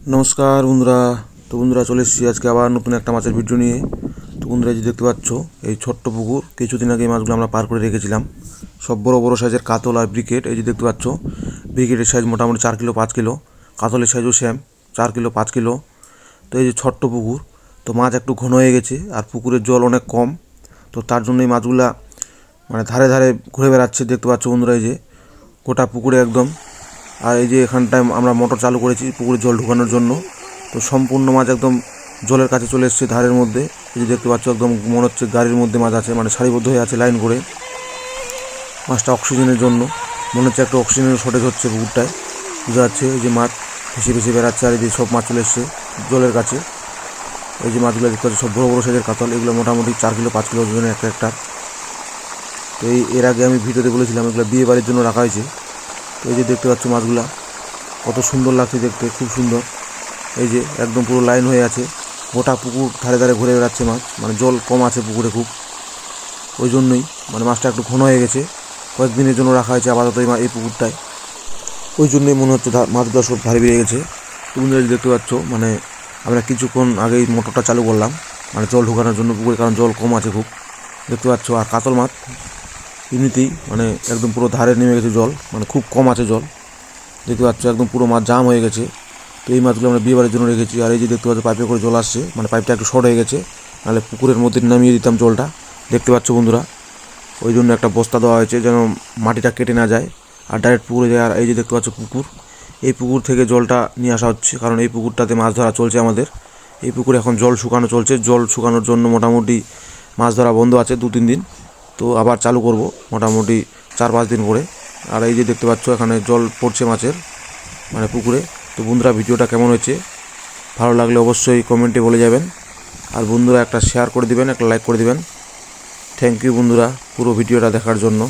नमस्कार बंधुरा। तो बंधुरा चले एসেছি আজকে আবার নতুন একটা মাছের ভিডিও নিয়ে। তো বন্ধুরা যে দেখতে পাচ্ছ এই ছোট্ট পুকুর, কিছুদিন আগে এই মাছগুলো আমরা পার করে রেখেছিলাম। সব বড় বড় সাইজের কাতল আর ব্রিকেট। এই যে দেখতে পাচ্ছ ব্রিকেটের সাইজ মোটামুটি 4 কিলো 5 কিলো, কাতলের সাইজও সেম 4 কিলো 5 কিলো। তো এই যে ছোট্ট পুকুর, তো মাছ একটু ঘন হয়ে গেছে আর পুকুরের জল অনেক কম, তো তার জন্য এই মাছগুলা মানে ধারে ধারে ঘুরে বেড়াচ্ছে। দেখতে পাচ্ছ বন্ধুরা এই যে গোটা পুকুরে একদম। আর এই যে এখানটায় আমরা মোটর চালু করেছি পুকুরে জল ঢোকানোর জন্য। তো সম্পূর্ণ মাছ একদম জলের কাছে চলে এসছে ধারের মধ্যে। এই যে দেখতে পাচ্ছ একদম মনে হচ্ছে গাড়ির মধ্যে মাছ আছে, মানে সারিবদ্ধ হয়ে আছে লাইন করে। মাছটা অক্সিজেনের জন্য, মনে হচ্ছে একটা অক্সিজেনের শর্টেজ হচ্ছে পুকুরটায়, বোঝা যাচ্ছে। এই যে মাছ ভেসে ভেসে বেড়াচ্ছে আর এই যে সব মাছ চলে এসছে জলের কাছে। এই যে মাছগুলো দেখতে পাচ্ছি সব বড়ো বড়ো সাইজের কাতল, এগুলো মোটামুটি 4 কিলো 5 কিলো ওজনের একটা একটা। তো এর আগে আমি ভিডিওতে বলেছিলাম এগুলো বিয়ে বাড়ির জন্য রাখা হয়েছে। তো এই যে দেখতে পাচ্ছ মাছগুলা কত সুন্দর লাগছে দেখতে, খুব সুন্দর। এই যে একদম পুরো লাইন হয়ে আছে, গোটা পুকুর ধারে ধারে ঘুরে বেড়াচ্ছে মাছ, মানে জল কম আছে পুকুরে খুব, ওই জন্যই মানে মাছটা একটু ঘন হয়ে গেছে। কয়েকদিনের জন্য রাখা হয়েছে আপাতত এই পুকুরটায়, ওই জন্যই মনে হচ্ছে মাছগুলো সব ধারে বেরিয়ে গেছে। তুমি দেখতে পাচ্ছ মানে আমরা কিছুক্ষণ আগেই মোটরটা চালু করলাম মানে জল ঢোকানোর জন্য পুকুরে, কারণ জল কম আছে খুব। দেখতে পাচ্ছ আর কাতল মাছ এমনিতেই মানে একদম পুরো ধারে নেমে গেছে জল, মানে খুব কম আছে জল। দেখতে পাচ্ছ একদম পুরো মাছ জাম হয়ে গেছে। তো এই মাছগুলো আমরা বিয়ে বাড়ির জন্য রেখেছি। আর এই যে দেখতে পাচ্ছ পাইপে করে জল আসছে, মানে পাইপটা একটু শর্ট হয়ে গেছে, নাহলে পুকুরের মধ্যে নামিয়ে দিতাম জলটা। দেখতে পাচ্ছ বন্ধুরা, ওই জন্য একটা বস্তা দেওয়া হয়েছে যেন মাটিটা কেটে না যায় আর ডাইরেক্ট পুকুরে যায়। আর এই যে দেখতে পাচ্ছ পুকুর, এই পুকুর থেকে জলটা নিয়ে আসা হচ্ছে, কারণ এই পুকুরটাতে মাছ ধরা চলছে আমাদের। এই পুকুরে এখন জল শুকানো চলছে, জল শুকানোর জন্য মোটামুটি মাছ ধরা বন্ধ আছে 2-3 দিন, তো আবার চালু করব মোটামুটি 4-5 দিন করে। আর এই যে দেখতে পাচ্ছ এখানে জল পড়ছে মাছের মানে পুকুরে। তো বন্ধুরা ভিডিওটা কেমন হয়েছে ভালো লাগলে অবশ্যই কমেন্টে বলে যাবেন, আর বন্ধুরা একটা শেয়ার করে দিবেন, একটা লাইক করে দিবেন। থ্যাংক ইউ বন্ধুরা পুরো ভিডিওটা দেখার জন্য।